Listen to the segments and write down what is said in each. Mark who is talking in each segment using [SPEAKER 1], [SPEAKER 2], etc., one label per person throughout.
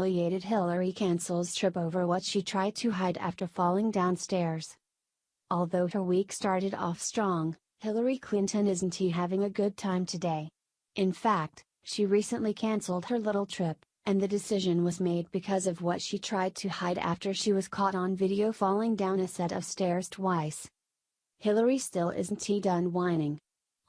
[SPEAKER 1] Humiliated, Hillary cancels trip over what she tried to hide after falling downstairs. Although her week started off strong, Hillary Clinton isn't having a good time today. In fact, she recently canceled her little trip, and the decision was made because of what she tried to hide after she was caught on video falling down a set of stairs twice. Hillary still isn't done whining.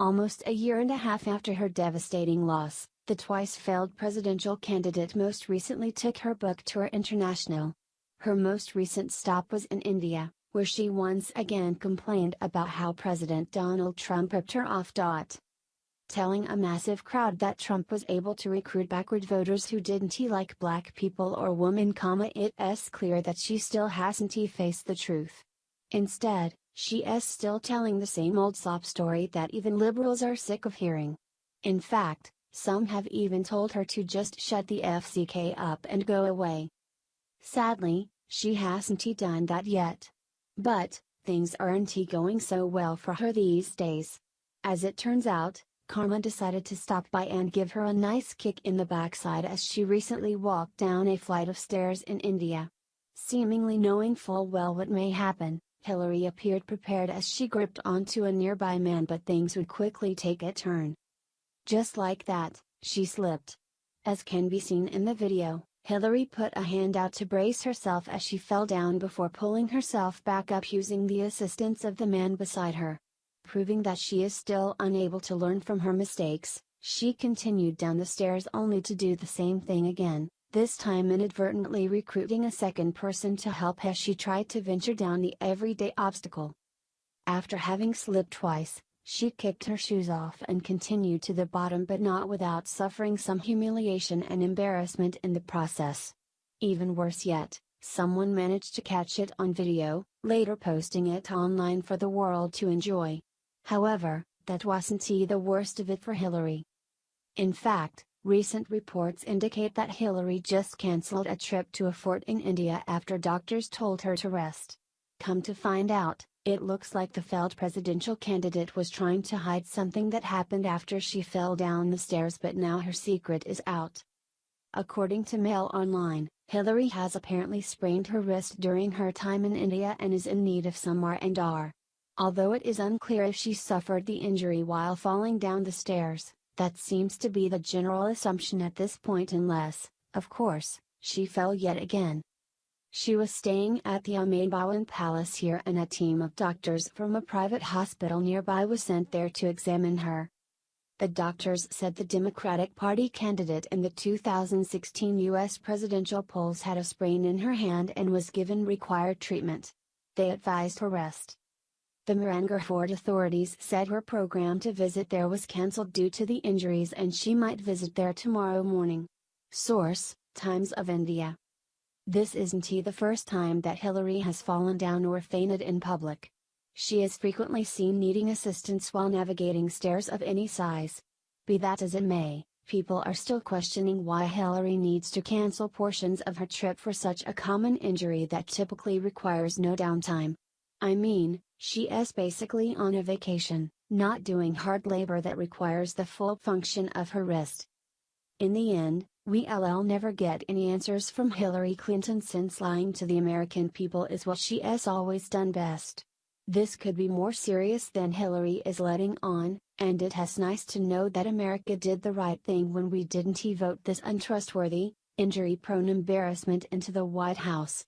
[SPEAKER 1] Almost a year and a half after her devastating loss, the twice-failed presidential candidate most recently took her book tour international. Her most recent stop was in India, where she once again complained about how President Donald Trump ripped her off. Telling a massive crowd that Trump was able to recruit backward voters who didn't like black people or women, it's clear that she still hasn't faced the truth. Instead, she is still telling the same old sob story that even liberals are sick of hearing. In fact, some have even told her to just shut the FCK up and go away. Sadly, she hasn't done that yet. But, things aren't going so well for her these days. As it turns out, karma decided to stop by and give her a nice kick in the backside as she recently walked down a flight of stairs in India. Seemingly knowing full well what may happen, Hillary appeared prepared as she gripped onto a nearby man, but things would quickly take a turn. Just like that, she slipped. As can be seen in the video, Hillary put a hand out to brace herself as she fell down before pulling herself back up using the assistance of the man beside her. Proving that she is still unable to learn from her mistakes, she continued down the stairs only to do the same thing again, this time inadvertently recruiting a second person to help as she tried to venture down the everyday obstacle. After having slipped twice, she kicked her shoes off and continued to the bottom, but not without suffering some humiliation and embarrassment in the process. Even worse yet, someone managed to catch it on video, later posting it online for the world to enjoy. However, that wasn't the worst of it for Hillary. In fact, recent reports indicate that Hillary just cancelled a trip to a fort in India after doctors told her to rest. Come to find out, it looks like the failed presidential candidate was trying to hide something that happened after she fell down the stairs, but now her secret is out. According to Mail Online, Hillary has apparently sprained her wrist during her time in India and is in need of some R&R. Although it is unclear if she suffered the injury while falling down the stairs, that seems to be the general assumption at this point, unless, of course, she fell yet again. She was staying at the Ahmedabad Palace here, and a team of doctors from a private hospital nearby was sent there to examine her. The doctors said the Democratic Party candidate in the 2016 U.S. presidential polls had a sprain in her hand and was given required treatment. They advised her rest. The Mehranga Fort authorities said her program to visit there was cancelled due to the injuries and she might visit there tomorrow morning. Source: Times of India. This isn't the first time that Hillary has fallen down or fainted in public. She is frequently seen needing assistance while navigating stairs of any size. Be that as it may, people are still questioning why Hillary needs to cancel portions of her trip for such a common injury that typically requires no downtime. I mean, she is basically on a vacation, not doing hard labor that requires the full function of her wrist. In the end, we'll never get any answers from Hillary Clinton, since lying to the American people is what she has always done best. This could be more serious than Hillary is letting on, and it is nice to know that America did the right thing when we didn't vote this untrustworthy, injury-prone embarrassment into the White House.